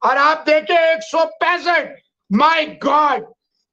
और आप देखे 165, my God,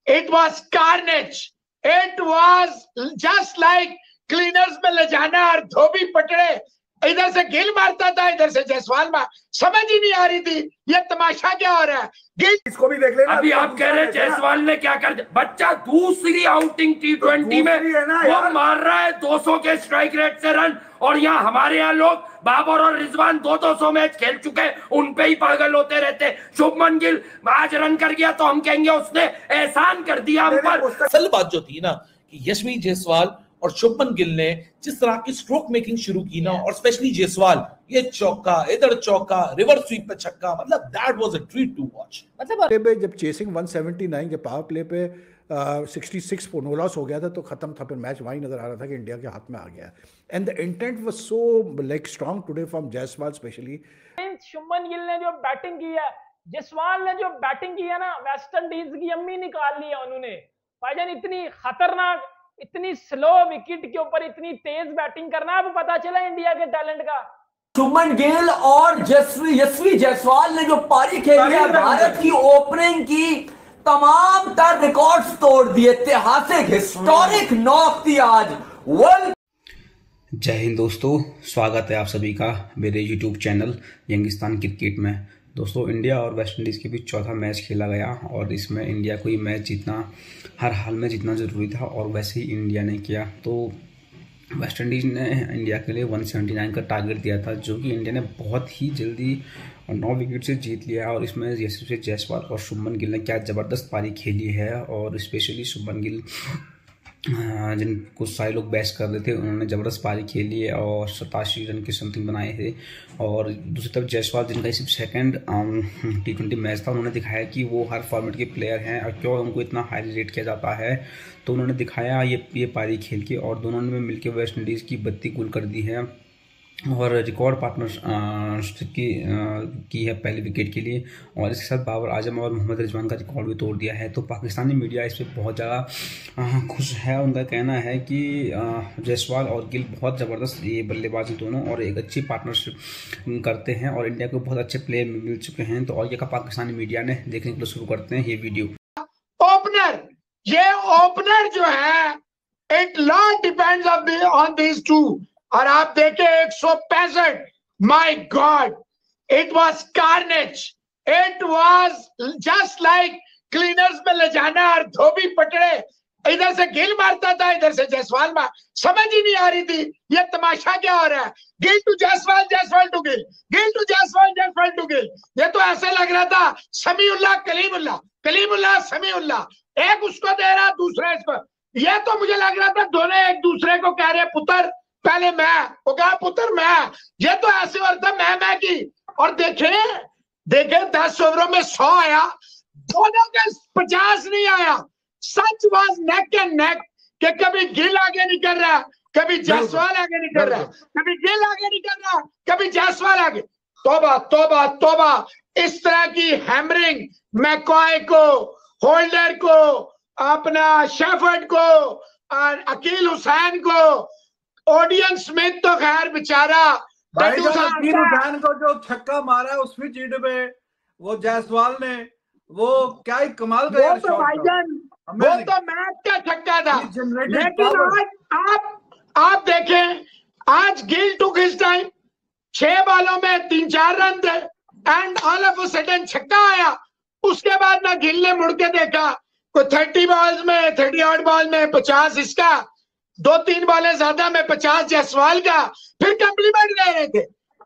it was carnage, it was just like cleaners में ले जाना और धोबी पटड़े। इधर से गिल मारता था, इधर से जायसवाल मार, समझ ही नहीं आ रही थी ये तमाशा क्या हो रहा है। गिल इसको भी देख लेना। अभी आप कह रहे हैं जायसवाल ने क्या कर दिया, बच्चा दूसरी आउटिंग T20 में वो मार रहा है 200 के स्ट्राइक रेट से रन, और यहाँ हमारे यहाँ लोग बाबर और रिजवान 200 मैच खेल चुके हैं, उन पे ही पागल होते रहते। शुभमन गिल आज रन कर गया तो हम कहेंगे उसने एहसान कर दिया हम पर। असल बात जो थी ना कि यशवी जायसवाल और शुभमन गिल ने जिस तरह की स्ट्रोक मेकिंग शुरू की ना, और स्पेशली जायसवाल ये चौका, इधर चौका, रिवर्स स्वीप पे छक्का, मतलब that was a treat to watch. मतलब जब चेसिंग 179 के पावर प्ले पे 66 नो लॉस हो गया था तो खत्म था, फिर मैच वहीं नजर आ रहा था कि इंडिया के हाथ में आ गया। And the intent was so like strong today from Jaiswal specially. Shubman Gill ने जो बैटिंग की है, जायसवाल ने जो बैटिंग की है ना, वेस्ट इंडीज की अम्मी निकाल ली है उन्होंने भाईजान। इतनी खतरनाक, इतनी स्लो विकेट के ऊपर इतनी तेज बैटिंग करना, अब पता चला इंडिया के टैलेंट का। शुभमन गिल और यशवी जायसवाल ने जो पारी खेली है, भारत की ओपनिंग की तमाम तर रिकॉर्ड्स तोड़ दिए, ऐतिहासिक हिस्टोरिक नॉक थी आज वर्ल्ड। जय हिंद दोस्तों, स्वागत है आप सभी का मेरे YouTube चैनल यंगिस्तान क्रिकेट में। दोस्तों, इंडिया और वेस्ट इंडीज़ के बीच चौथा मैच खेला गया और इसमें इंडिया को ये मैच जीतना हर हाल में जीतना ज़रूरी था, और वैसे ही इंडिया ने किया। तो वेस्ट इंडीज़ ने इंडिया के लिए 179 का टारगेट दिया था, जो कि इंडिया ने बहुत ही जल्दी 9 विकेट से जीत लिया। और इसमें यशस्वी जायसवाल और शुभमन गिल ने क्या ज़बरदस्त पारी खेली है, और स्पेशली शुभमन गिल जिनको सारे लोग बैश कर रहे थे, उन्होंने ज़बरदस्त पारी खेली है और 87 रन की समथिंग बनाए थे। और दूसरी तरफ जायसवाल, जिनका सिर्फ सेकंड T20 मैच था, उन्होंने दिखाया कि वो हर फॉर्मेट के प्लेयर हैं और क्यों उनको इतना हाई रेट किया जाता है। तो उन्होंने दिखाया ये पारी खेल के, और दोनों ने मिलकर वेस्ट इंडीज़ की बत्ती गुल कर दी है और रिकॉर्ड पार्टनरशिप की है पहले विकेट के लिए। और इसके साथ बाबर आजम और मोहम्मद रिजवान का रिकॉर्ड भी तोड़ दिया है। तो पाकिस्तानी मीडिया इस पर बहुत ज़्यादा खुश है। उनका कहना है कि जायसवाल और गिल बहुत ज़बरदस्त ये बल्लेबाजी दोनों और एक अच्छी पार्टनरशिप करते हैं, और इंडिया को बहुत अच्छे प्लेयर मिल चुके हैं। तो और ये का पाकिस्तानी मीडिया ने देखने के लिए शुरू करते हैं ये वीडियो। ओपनर, ये ओपनर जो है, it lot depends on these two. और आप देखे 165, my God, it was carnage, it was just like cleaners में ले जाना और धोबी पटड़े। इधर से गिल मारता था, इधर से जायसवाल मार, समझ ही नहीं आ रही थी ये तमाशा क्या हो रहा है। Gill to Jaiswal, Jaiswal to Gill, Gill to Jaiswal, Jaiswal to Gill. ये तो ऐसे लग रहा था समीउल्लाह कलीमुल्लाह, कलीमुल्लाह समीउल्लाह, एक उसको दे रहा दूसरा इसको। ये तो मुझे लग रहा था दोनों एक दूसरे को कह रहे पुत्र पहले मैं, वो कहा पुत्र मैं। ये तो ऐसे हो रहा था मैं की। और देखे 10 ओवरों में 100 आया, दोनों के 50 नहीं आया। सच वाज नेक एंड नेक कि कभी गिल आगे नहीं कर रहा, कभी जायसवाल आगे नहीं कर रहा, कभी गिल आगे नहीं कर रहा, कभी जायसवाल आगे। तौबा तौबा तौबा। इस तरह की हैमरिंग मैकॉय को, होल्डर को, अपना शेफर्ड को, और अकील हुसैन को, ओडियन स्मिथ तो खैर बेचारा, अकील हुसैन को जो छक्का मारा है उस पिच पे, वो जायसवाल ने, वो क्या ही कमाल का वो तो भाईजान, वो तो मैच का छक्का था। लेकिन आज आप देखें, आज गिल टुक हिज टाइम, 6 बॉलों में 3-4 रन थे, and all of a sudden छक्का आया। उसके बाद ना गिल ने मुड़ के देखा, कोई 30 बॉल्स में, 30 ऑड बॉल में 50 इसका, 2-3 बॉलें ज्यादा में 50 जायसवाल का। फिर कम्प्लीमेंट दे रहे थे,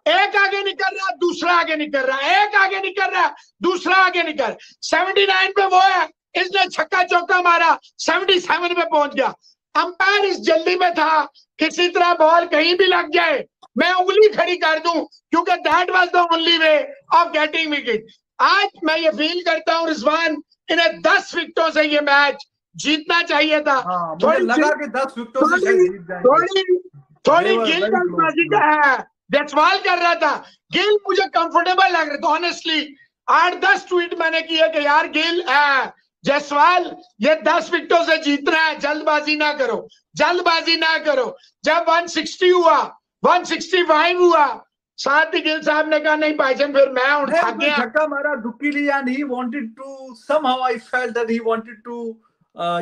एक आगे निकल रहा, दूसरा आगे निकल रहा, एक आगे निकल रहा, दूसरा आगे निकल। 79 पे वो है, इसने छक्का चौका मारा, 77 पे पहुंच गया। अंपायर इस जल्दी में था, किसी तरह बॉल कहीं भी लग जाए मैं उंगली खड़ी कर दूं, क्योंकि that was the only way of getting wicket. आज मैं ये फील करता हूं रिजवान, इन्हें 10 विकेटों से ये मैच जीतना चाहिए था। थोड़ी लगा कि 10 विकेटों से जीत जाएंगे। थोड़ी गिल जल्दबाजी का है, जायसवाल कर रहा था, गिल मुझे कंफर्टेबल लग रहा था ऑनेस्टली। 8-10 ट्वीट मैंने किए कि यार गिल जायसवाल ये 10 विकेटों से जीतना है, जल्दबाजी ना करो, जल्दबाजी ना करो। जब 160 हुआ, 165 हुआ, साथ ही गिल साहब ने कहा नहीं भाईजान फिर मैं उठा गया, छक्का मारा दुक्कीली and he wanted to somehow I felt that he wanted to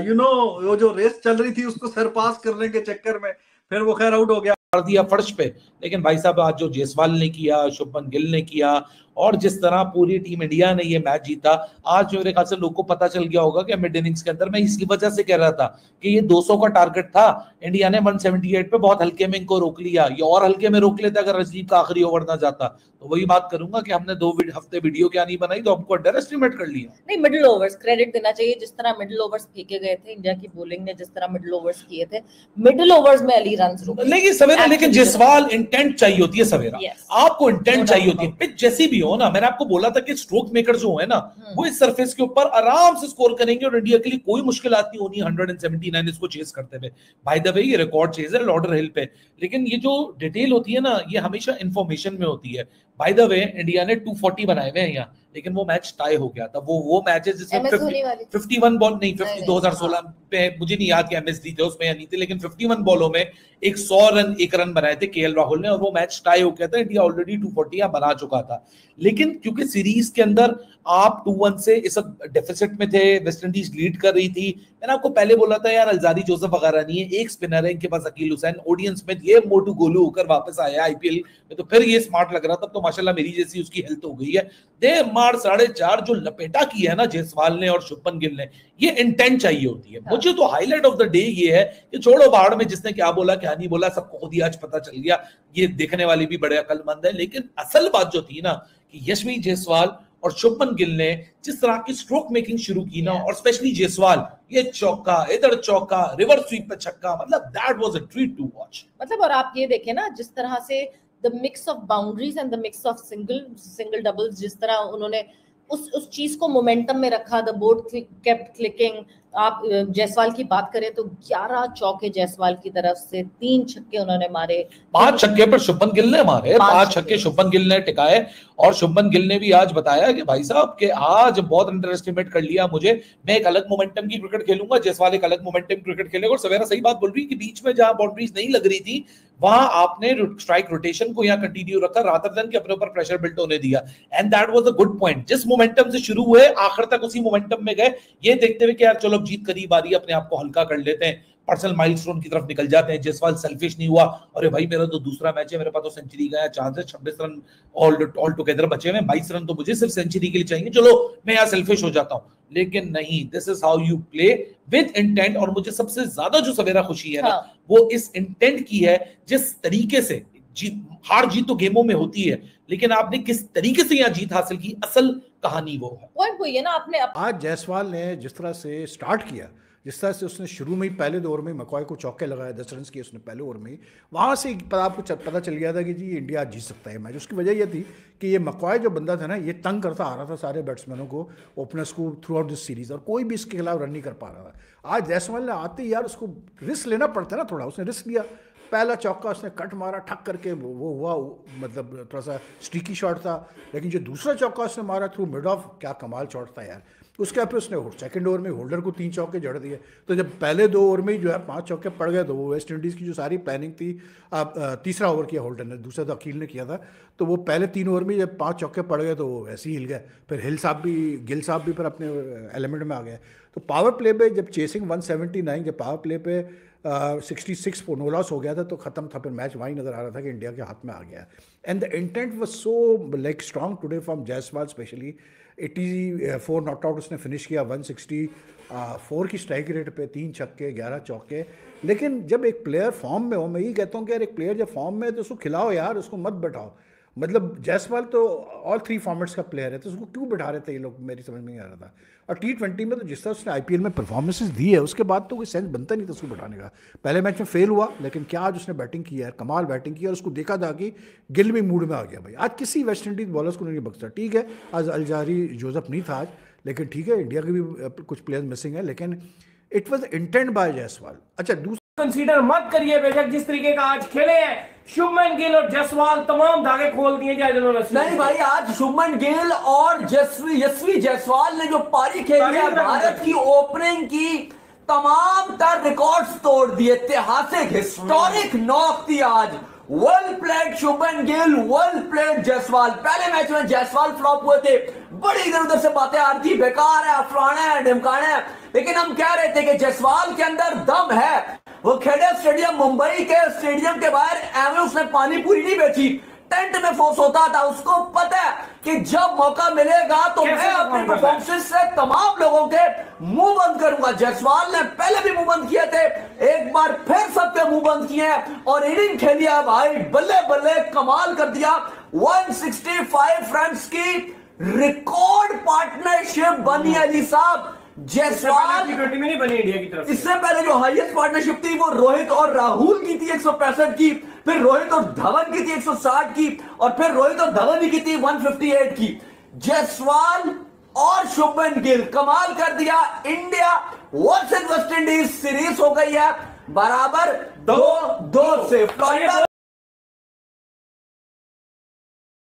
you know वो जो रेस चल रही थी उसको सरपास करने के चक्कर में फिर वो खैर आउट हो गया कर दिया फर्श पे। लेकिन भाई साहब आज जो जायसवाल ने किया, शुभमन गिल ने किया और जिस तरह पूरी टीम इंडिया ने ये मैच जीता, आज मेरे ख्याल से लोगों को पता चल गया होगा कि मिड इनिंग्स के अंदर मैं इसी वजह से कह रहा था कि ये 200 का टारगेट था, इंडिया ने 178 पे बहुत हल्के में इनको रोक लिया। ये और हल्के में रोक लेता अगर रजदीप का आखिरी ओवर ना जाता। तो वही बात करूंगा कि हमने 2 हफ्ते वीडियो क्या नहीं बनाई तो हमको अंडर एस्टिमेट कर लिया। नहीं, मिडिल ओवर्स क्रेडिट देना चाहिए, जिस तरह मिडिल ओवर्स फेंके गए थे इंडिया की बॉलिंग ने, जिस तरह मिडिल ओवर्स किए थे, मिडिल ओवर्स में अली रन रुके। लेकिन सवेरा, लेकिन जायसवाल इंटेंट चाहिए होती है सवेरा, आपको इंटेंट चाहिए होती है। पिच जैसी भी हो ना, मैंने आपको बोला था कि स्ट्रोक मेकर जो है ना वो इस सरफेस के ऊपर आराम से स्कोर करेंगे और इंडिया के लिए कोई मुश्किल आती होनी 179 इसको चेस करते हुए। बाय द वे ये रिकॉर्ड चेज है लॉर्डर हिल पे, लेकिन ये जो डिटेल होती है ना ये हमेशा इंफॉर्मेशन में होती है। बाय द वे इंडिया ने 240 बनाए हुए हैं यहाँ, लेकिन वो मैच टाई हो गया था। वो मैच है जिसमें 51 बॉल नहीं 2016 पे मुझे नहीं याद कि एमएसडी थे उसमें या नहीं थे, लेकिन 51 बॉलों में 100 रन 1 रन बनाए थे केएल राहुल ने और वो मैच टाई हो गया था। इंडिया ऑलरेडी 240 बना चुका था, लेकिन क्योंकि सीरीज के अंदर आप 2-1 से इस डेफिसिट में थे, वेस्ट इंडीज लीड कर रही थी। मैंने आपको पहले बोला था यार अलजारी जोसेफ वगैरह नहीं है, एक स्पिनर है इनके पास अकील हुसैन, ओडियन स्मिथ, ये मोटू गोलू होकर वापस आया आईपीएल में तो फिर ये स्मार्ट लग रहा था। तो माशाल्लाह मेरी जैसी उसकी हेल्थ हो गई है। दे मार 4.5 जो लपेटा किया है ना जायसवाल ने और शुभमन गिल ने, ये इंटेंट चाहिए होती है। मुझे तो हाईलाइट ऑफ द डे ये है कि छोड़ो बाहर में जिसने क्या बोला क्या नहीं बोला, सबको खुद ही आज पता चल गया, ये देखने वाले भी बड़े अकलमंद है। लेकिन असल बात जो थी ना कि यशवी जायसवाल और शुभमन गिल ने जिस तरह की स्ट्रोक मेकिंग शुरू की ना, और स्पेशली जायसवाल ये चौका इधर चौका रिवर्स स्वीप पे छक्का, मतलब that was a treat to watch. मतलब और आप ये देखें ना जिस तरह से the mix of boundaries and the mix of single doubles, जिस तरह उन्होंने उस चीज को मोमेंटम में रखा, द बोर्ड केप्ट क्लिकिंग। आप जायसवाल की बात करें तो 11 चौके जायसवाल की तरफ से, 3 छक्के उन्होंने मारे, 5 छक्के पर शुभमन गिल ने मारे, 5 छक्के शुभमन गिल ने टिकाए। और शुभमन गिल ने भी आज बताया कि भाई साहब के आज बहुत अंडर एस्टिमेट कर लिया मुझे, मैं एक अलग मोमेंटम की क्रिकेट खेलूंगा, जायसवाल एक अलग मोमेंटम क्रिकेट खेलेगा। और सवेरा सही बात बोल रही कि बीच में जहां बाउंड्रीज नहीं लग रही थी वहां आपने स्ट्राइक रोटेशन को यहाँ कंटिन्यू रखा रादर देन कि अपने ऊपर प्रेशर बिल्ट होने दिया, and that was a good point. जिस मोमेंटम से शुरू हुए आखिर तक उसी मोमेंटम में गए, ये देखते हुए कि यार चलो जीत करीब आ रही है, अपने आप को हल्का कर लेते हैं, पर्सनल माइलस्टोन की तरफ निकल जाते हैं। जायसवाल सेल्फिश नहीं हुआ, अरे भाई मेरा तो दूसरा मैच है, मेरे पास तो सेंचुरी का चांस है, 26 रन ऑल टुगेदर बचे हुए, 22 रन तो मुझे सिर्फ सेंचुरी के लिए चाहिए, चलो मैं यहाँ सेल्फिश हो जाता हूँ। लेकिन नहीं, this is how you play with intent. और मुझे सबसे ज्यादा जो सवेरा खुशी है ना वो इस इंटेंट की है, जिस तरीके से हार जीत तो गेमों में होती है, लेकिन आपने किस तरीके से यहाँ जीत हासिल की, असल कहानी वो है। पॉइंट वही है ना। आपने आज जायसवाल ने जिस तरह से स्टार्ट किया, जिस तरह से उसने शुरू में ही पहले 2 ओवर में मकॉय को चौके लगाया, 10 रन किए उसने पहले ओवर में ही, वहाँ से आपको पता चल गया था कि जी इंडिया जीत सकता है मैच। उसकी वजह यह थी कि ये मकॉय जो बंदा था ना, ये तंग करता आ रहा था सारे बैट्समैनों को, ओपनर्स को थ्रू आउट दिस सीरीज, और कोई भी इसके खिलाफ रन नहीं कर पा रहा था। आज जायसवाल ने आते ही यार उसको रिस्क लेना पड़ता है ना थोड़ा, उसने रिस्क लिया, पहला चौका उसने कट मारा ठक करके, वो हुआ मतलब थोड़ा सा स्ट्रीकी शॉट था, लेकिन जो दूसरा चौका उसने मारा थ्रू मिड ऑफ, क्या कमाल शॉट था यार। उसके बाद उसने सेकंड ओवर में होल्डर को 3 चौके जड़ दिए। तो जब पहले 2 ओवर में ही जो है 5 चौके पड़ गए, तो वो वेस्ट इंडीज़ की जो सारी प्लानिंग थी, तीसरा ओवर किया होल्डर ने, दूसरा तो अकील ने किया था, तो वो पहले 3 ओवर में जब 5 चौके पड़ गए तो वो ऐसे ही हिल गए। फिर गिल साहब भी फिर अपने एलिमेंट में आ गए। तो पावर प्ले पे जब चेसिंग 179, जब पावर प्ले पे 66 नो लॉस हो गया था तो ख़त्म था, फिर मैच वहीं नज़र आ रहा था कि इंडिया के हाथ में आ गया। And the intent was so like strong today from Jaiswal, specially 84 not out उसने फिनिश किया, 164 की स्ट्राइक रेट पे, 3 छक्के 11 चौके। लेकिन जब एक प्लेयर फॉर्म में हो, मैं यही कहता हूँ कि यार एक प्लेयर जब फॉर्म में है तो उसको खिलाओ यार, उसको मत बैठाओ। मतलब जायसवाल तो ऑल 3 फॉर्मेट्स का प्लेयर है, तो उसको क्यों बैठा रहे थे ये लोग, मेरी समझ में नहीं आ रहा था। और T20 में तो जिस तरह उसने आईपीएल में परफॉर्मेंसेस दी है, उसके बाद तो कोई सेंस बनता नहीं था उसको बैठाने का। पहले मैच में फेल हुआ, लेकिन क्या आज उसने बैटिंग की है, कमाल बैटिंग की, और उसको देखा था कि गिल भी मूड में आ गया भाई। आज किसी वेस्ट इंडीज बॉलर्स को नहीं बख्शा। ठीक है आज अलजारी जोसेफ नहीं था आज, लेकिन ठीक है इंडिया के भी कुछ प्लेयर्स मिसिंग है, लेकिन it was intent by Jaiswal. अच्छा दूसरा कंसीडर मत करिए बेशक जिस तरीके का आज खेले हैं शुभमन गिल और जायसवाल, तमाम धागे खोल दिए जाए जिन्होंने। नहीं भाई, आज शुभमन गिल और यशवी जायसवाल ने जो पारी खेली है, भारत की ओपनिंग की तमाम तर रिकॉर्ड्स तोड़ दिए, ऐतिहासिक हिस्टोरिक नॉक थी आज। Well played Shubman Gill, well played Jaiswal. पहले मैच में जायसवाल फ्लॉप हुए थे, बड़ी इधर उधर से बातें आ रही थी, बेकार है, फलाना है, ढिमकाना है, लेकिन हम कह रहे थे कि जायसवाल के अंदर दम है। वो खेड़े स्टेडियम, मुंबई के स्टेडियम के बाहर एवं उसने पानी पूरी नहीं बेची, टेंट में फोर्स होता था। उसको पता है कि जब मौका मिलेगा तो मैं अपनी परफॉर्मेंस से तमाम लोगों के मुंह बंद करूंगा। जायसवाल ने पहले भी मुंह बंद किए थे, एक बार फिर सबके मुंह बंद किए हैं और इनिंग खेली है भाई, बल्ले बल्ले कमाल कर दिया। 165 रन्स की रिकॉर्ड पार्टनरशिप बनी अली साहब। जायसवाल T20 में नहीं बनी इंडिया की तरफ। इससे पहले जो हाईएस्ट पार्टनरशिप थी वो रोहित और राहुल की थी 165 की, फिर रोहित और धवन की थी 160 की, और फिर रोहित और धवन की थी 158 की। जायसवाल और शुभमन गिल कमाल कर दिया। India versus West Indies series हो गई है बराबर 2-2 से।